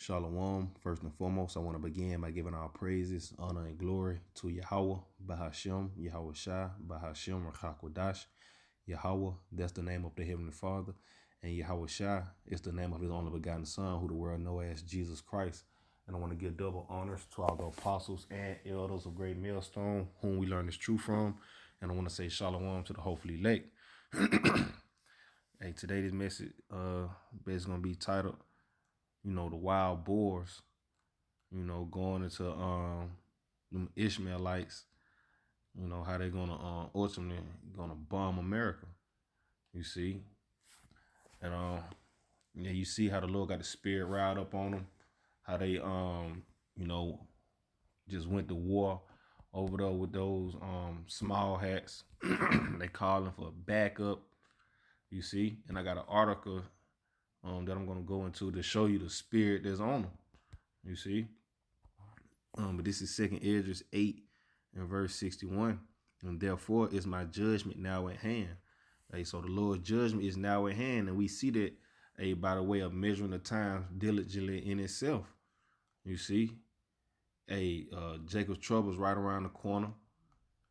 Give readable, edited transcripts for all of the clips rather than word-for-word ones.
Shalom. First and foremost, I want to begin by giving all praises, honor, and glory to Yahweh, Bahashem, Yahweh Shai, Bahashem, Rachakwadash. Yahweh, that's the name of the Heavenly Father. And Yahweh Shai is the name of his only begotten Son, who the world knows as Jesus Christ. And I want to give double honors to all the apostles and elders of Great Millstone, whom we learn this truth from. And I want to say shalom to the hopefully elect. Hey, today this message is going to be titled, the Wild Boars, going into them Ishmaelites, how they're gonna ultimately gonna bomb America. You see. And you see how the Lord got the spirit riled up on them, how they just went to war over there with those small hats. They calling for backup. You see, and I got an article that I'm gonna go into to show you the spirit that's on them. You see. But this is 2nd Esdras 8 and verse 61. And therefore is my judgment now at hand. So the Lord's judgment is now at hand. And we see that by the way of measuring the time diligently in itself. You see, Jacob's trouble is right around the corner.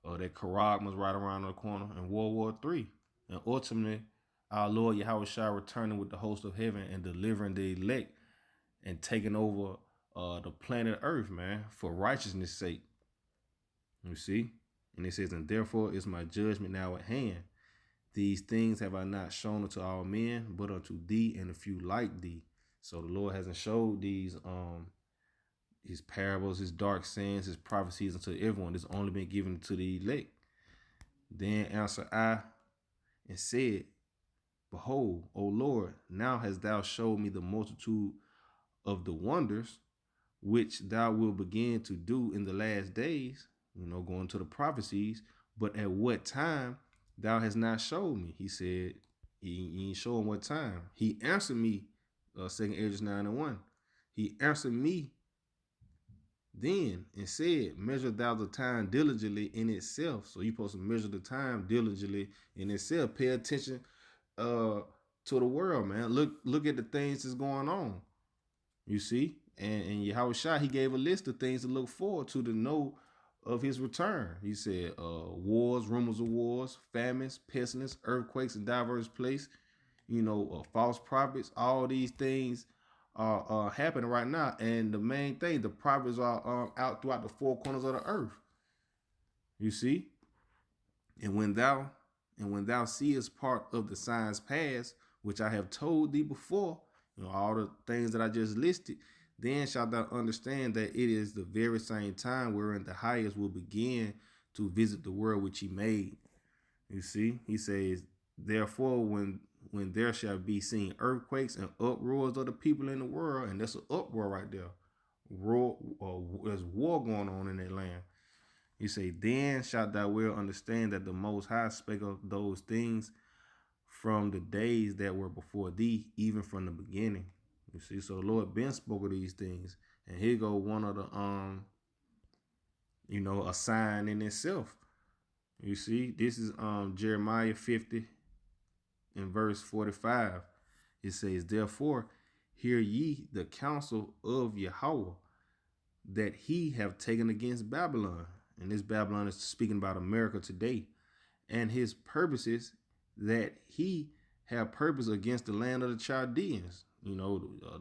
That Karag was right around the corner. And World War III. And ultimately, our Lord Yahweh Shai returning with the host of heaven and delivering the elect and taking over the planet Earth, man, for righteousness' sake. You see? And it says, and therefore is my judgment now at hand. These things have I not shown unto all men, but unto thee and a few like thee. So the Lord hasn't showed these his parables, his dark sayings, his prophecies unto everyone. It's only been given to the elect. Then answered I and said, behold, O Lord, now hast thou showed me the multitude of the wonders which thou wilt begin to do in the last days, going to the prophecies, but at what time thou hast not showed me. He said, he ain't showing what time. He answered me, 2nd Esdras 9 and 1. He answered me then and said, measure thou the time diligently in itself. So you're supposed to measure the time diligently in itself. Pay attention to the world, man. Look at the things that's going on. You see? And Yahweh Shai, he gave a list of things to look forward to know of his return. He said, wars, rumors of wars, famines, pestilence, earthquakes in diverse places, false prophets. All these things are happening right now. And the main thing, the prophets are out throughout the four corners of the earth. You see? And when thou seest part of the signs past, which I have told thee before, all the things that I just listed, then shalt thou understand that it is the very same time wherein the highest will begin to visit the world which he made. You see, he says, therefore, when there shall be seen earthquakes and uproars of the people in the world, and that's an uproar right there. There's war going on in that land. He say, then shalt thou well understand that the Most High spake of those things from the days that were before thee, even from the beginning. You see, so the Lord been spoke of these things. And here go one of the a sign in itself. You see, this is Jeremiah 50 in verse 45. It says, therefore, hear ye the counsel of Yahweh that he have taken against Babylon. And this Babylon is speaking about America today. And his purposes that he have purpose against the land of the Chaldeans, the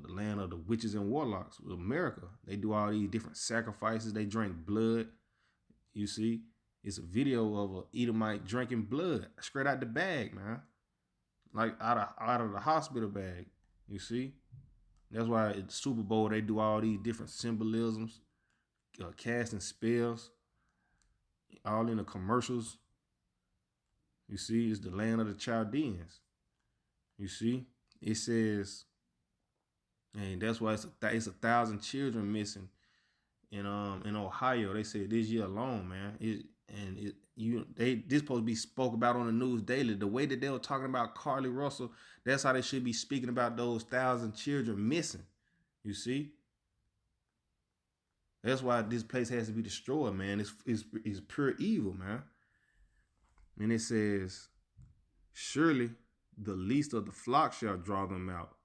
land of the witches and warlocks with America. They do all these different sacrifices. They drink blood. You see, it's a video of an Edomite drinking blood straight out the bag, man. Like out of the hospital bag. You see, that's why at the Super Bowl they do all these different symbolisms, casting spells, all in the commercials. You see, it's the land of the Chaldeans. You see, it says, and that's why it's 1,000 children missing in Ohio. They said this year alone, man. This supposed to be spoke about on the news daily. The way that they were talking about Carly Russell, that's how they should be speaking about those 1,000 children missing. You see, that's why this place has to be destroyed, man. It's pure evil, man. And it says, surely the least of the flock shall draw them out.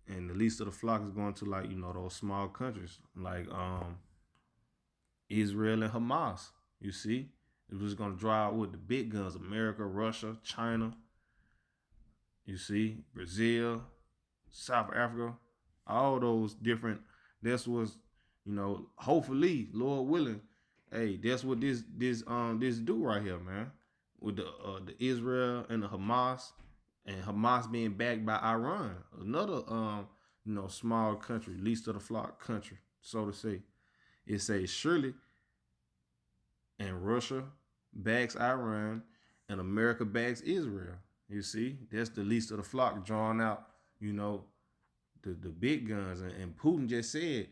And the least of the flock is going to, like, those small countries like Israel and Hamas. You see, it was going to draw out with the big guns: America, Russia, China. You see, Brazil, South Africa, all those different. That's what's, hopefully, Lord willing. Hey, that's what this do right here, man. With the Israel and the Hamas, and Hamas being backed by Iran, another small country, least of the flock country, so to say. It says surely, and Russia backs Iran, and America backs Israel. You see, that's the least of the flock drawing out, the big guns. And Putin just said,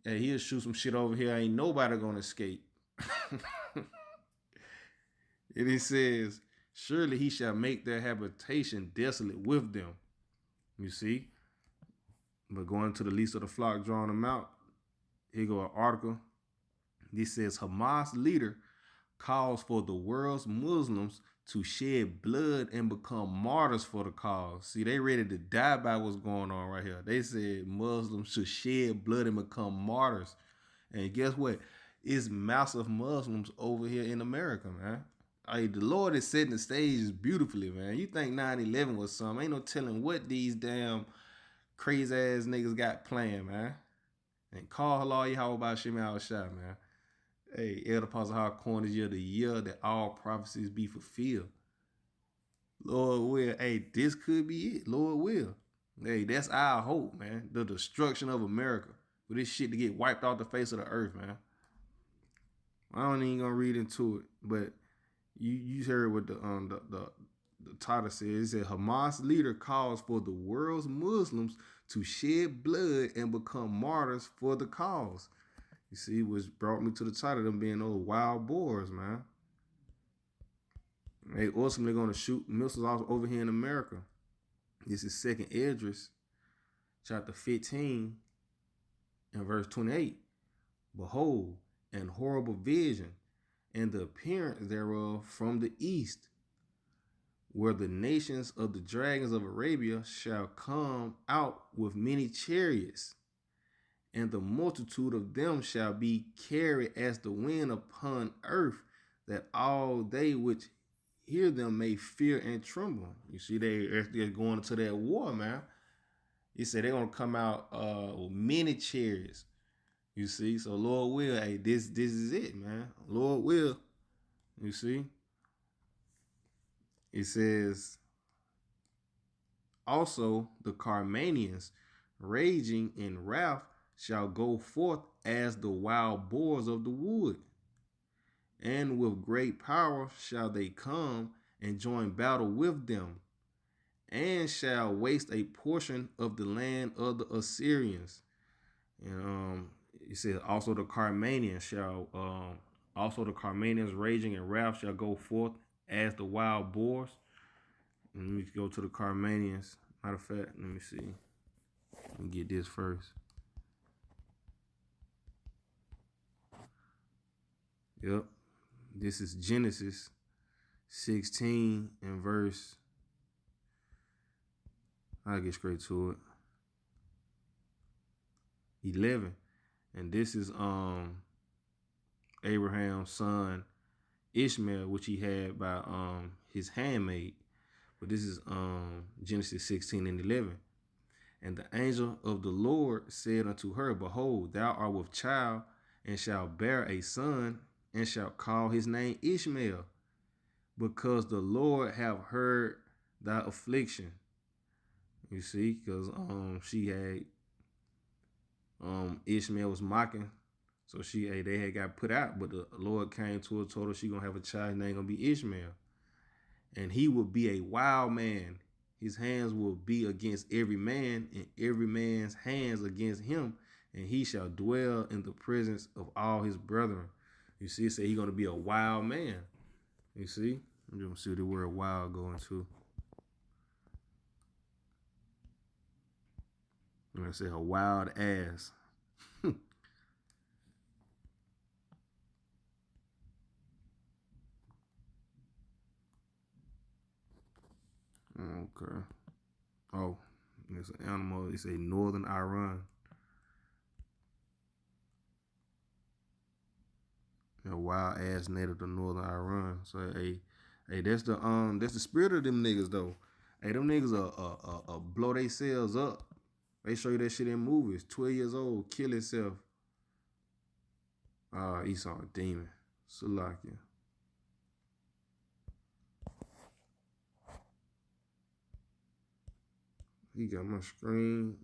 hey, he'll shoot some shit over here. Ain't nobody gonna escape. And it says, surely he shall make their habitation desolate with them. You see? But going to the least of the flock, drawing them out, here go an article. This says, Hamas leader calls for the world's Muslims to shed blood and become martyrs for the cause. See, they ready to die by what's going on right here. They said Muslims should shed blood and become martyrs. And guess what? It's massive Muslims over here in America, man. Hey, the Lord is setting the stage beautifully, man. You think 9/11 was something? Ain't no telling what these damn crazy ass niggas got planned, man. And call Allah Yahweh Shem Al Shah, man. Hey, Elder Apostle Hall Corners year, the year that all prophecies be fulfilled. Lord will. Hey, this could be it. Lord will. Hey, that's our hope, man. The destruction of America. For this shit to get wiped off the face of the earth, man. I ain't even gonna read into it, but you heard what the title says. It said Hamas leader calls for the world's Muslims to shed blood and become martyrs for the cause. You see, which brought me to the title of them being those wild boars, man. They ultimately going to shoot missiles off over here in America. This is 2nd Esdras, chapter 15, and verse 28. Behold, an horrible vision, and the appearance thereof from the east, where the nations of the dragons of Arabia shall come out with many chariots, and the multitude of them shall be carried as the wind upon earth, that all they which hear them may fear and tremble. You see, they're going into that war, man. He said they're going to come out with many chariots. You see, so Lord will, hey, this is it, man. Lord will. You see, it says, also the Carmanians, raging in wrath, shall go forth as the wild boars of the wood. And with great power shall they come and join battle with them, and shall waste a portion of the land of the Assyrians. And it says also the Carmanians raging in wrath shall go forth as the wild boars. Let me go to the Carmanians. Matter of fact, let me see. Let me get this first. Yep. This is Genesis 16 and verse. I'll get straight to it. 11. And this is Abraham's son Ishmael, which he had by his handmaid. But this is Genesis 16 and 11. And the angel of the Lord said unto her, behold, thou art with child, and shalt bear a son, and shalt call his name Ishmael, because the Lord have heard thy affliction. You see, because she had Ishmael was mocking, so they had got put out, but the Lord came to her, told her she gonna have a child, his name gonna be Ishmael, and he will be a wild man. His hands will be against every man, and every man's hands against him, and he shall dwell in the presence of all his brethren. You see, it say he's gonna be a wild man. You see, I'm gonna see the word wild going to. I'm gonna say a wild ass. Okay. Oh, It's an animal. It's a northern Iran. A wild ass native to northern Iran. So hey, that's the spirit of them niggas though. Hey, them niggas blow themselves up. They show you that shit in movies. 12 years old, kill himself. Esau a demon. Salakia. He got my screen.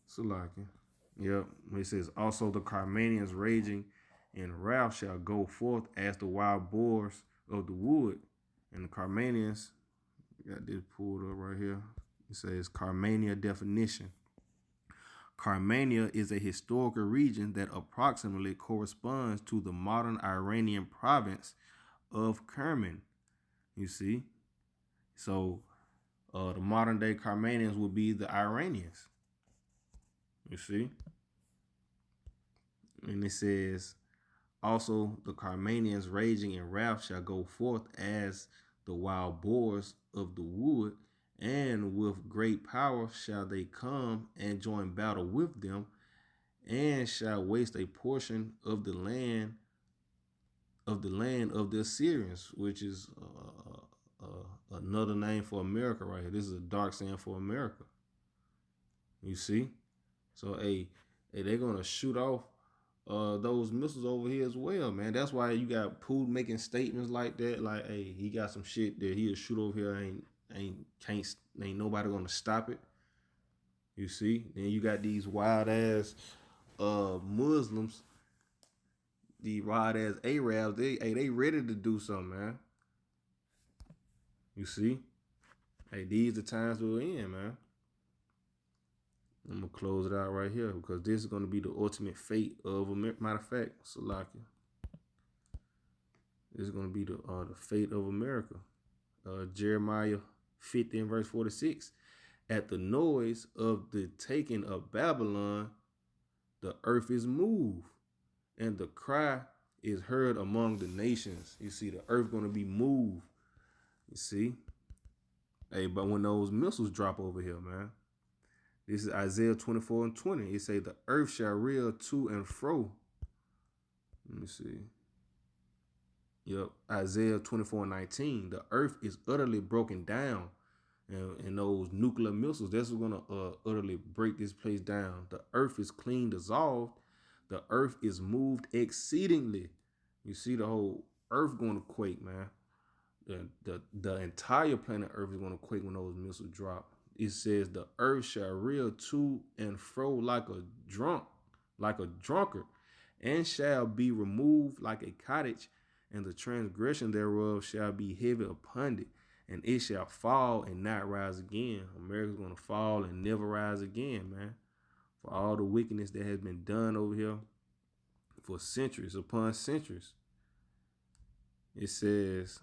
Salakia. Yep. It says also the Carmanians raging and wrath shall go forth as the wild boars of the wood. And the Carmanians, got this pulled up right here. It says Carmania definition. Carmania is a historical region that approximately corresponds to the modern Iranian province of Kerman. You see? So the modern day Carmanians would be the Iranians. You see? And it says, also the Carmanians raging in wrath shall go forth as the wild boars of the wood, and with great power shall they come and join battle with them, and shall waste a portion of the land of the Assyrians, which is another name for America right here. This is a dark saying for America. You see? So they're gonna shoot off those missiles over here as well, man. That's why you got Putin making statements like that, like, hey, he got some shit that he'll shoot over here, ain't nobody gonna stop it. You see? Then you got these wild ass Muslims, the wild ass Arabs, they ready to do something, man. You see? Hey, these are the times we're in, man. I'm gonna close it out right here because this is gonna be the ultimate fate of America. Matter of fact, Salakia. This is gonna be the fate of America. Jeremiah 50 and verse 46. At the noise of the taking of Babylon, the earth is moved, and the cry is heard among the nations. You see, the earth gonna be moved. You see? Hey, but when those missiles drop over here, man. This is Isaiah 24 and 20. It say the earth shall reel to and fro. Let me see. Yep, Isaiah 24 and 19. The earth is utterly broken down. And those nuclear missiles, that's what's going to utterly break this place down. The earth is clean dissolved. The earth is moved exceedingly. You see the whole earth going to quake, man. The entire planet earth is going to quake when those missiles drop. It says the earth shall reel to and fro like a drunkard, and shall be removed like a cottage, and the transgression thereof shall be heavy upon it, and it shall fall and not rise again. America's gonna fall and never rise again, man. For all the wickedness that has been done over here for centuries upon centuries. It says,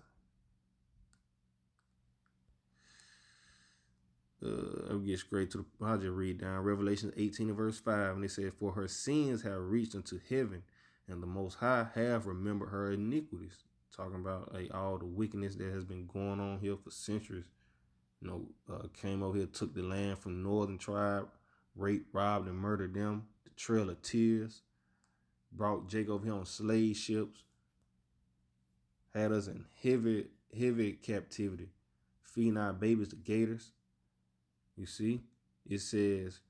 I'll get straight to the, I'll just read down Revelation 18 and verse 5. And it says, for her sins have reached unto heaven, and the Most High have remembered her iniquities. Talking about all the wickedness that has been going on here for centuries. Came over here, took the land from the northern tribe, raped, robbed, and murdered them. The Trail of Tears. Brought Jacob over here on slave ships. Had us in heavy captivity. Feeding our babies to gators. You see, it says,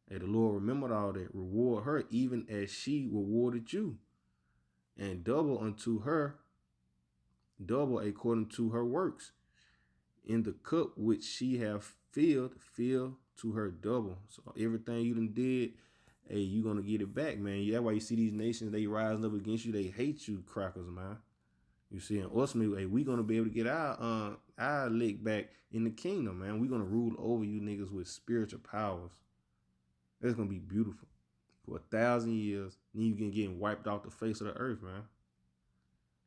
hey, the Lord remembered all that. Reward her even as she rewarded you. And double unto her, double according to her works. In the cup which she have filled, fill to her double. So everything you done did, hey, you going to get it back, man. That's why you see these nations, they rising up against you. They hate you, crackers, man. You see, and ultimately, hey, we gonna be able to get our lick back in the kingdom, man. We gonna rule over you niggas with spiritual powers. That's gonna be beautiful for 1,000 years. Then you can get wiped off the face of the earth, man.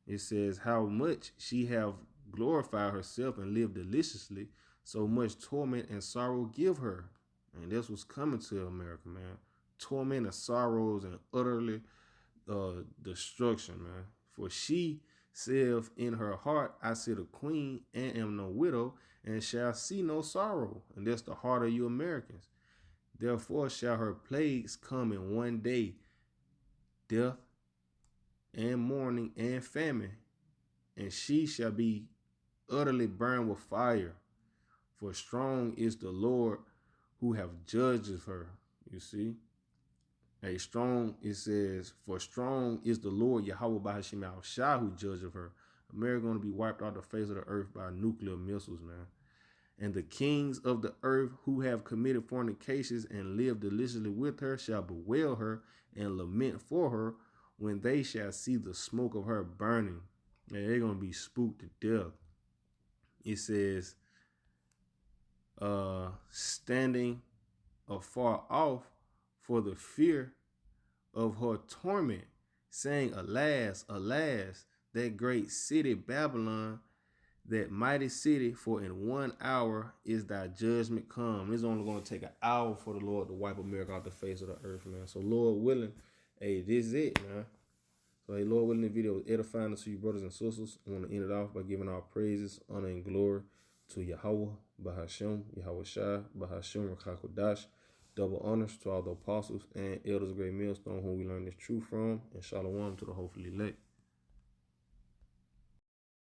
It says how much she have glorified herself and lived deliciously, so much torment and sorrow give her. And that's what's coming to America, man. Torment and sorrows and utterly destruction, man. For she saith in her heart, I sit a queen and am no widow, and shall see no sorrow. And that's the heart of you Americans. Therefore shall her plagues come in one day, death and mourning and famine, and she shall be utterly burned with fire. For strong is the Lord who have judged her. You see? A strong, it says, for strong is the Lord Yahweh Bahashim Shah who judgeth her. America going to be wiped off the face of the earth by nuclear missiles, man. And the kings of the earth who have committed fornications and lived deliciously with her shall bewail her and lament for her when they shall see the smoke of her burning. And they're going to be spooked to death. It says, standing afar off for the fear of her torment, saying, alas, alas, that great city Babylon, that mighty city, for in 1 hour is thy judgment come. It's only going to take an hour for the Lord to wipe America off the face of the earth, man. So Lord willing, hey, this is it, man. So hey, Lord willing, the video was edifying to you brothers and sisters. I want to end it off by giving our praises, honor, and glory to Yahweh, Bahashim, Yahweh Shai, Bahashim, Rakakodash. Double honors to all the apostles and elders of Great Millstone whom we learned this truth from, and shalom to the hopefully elect.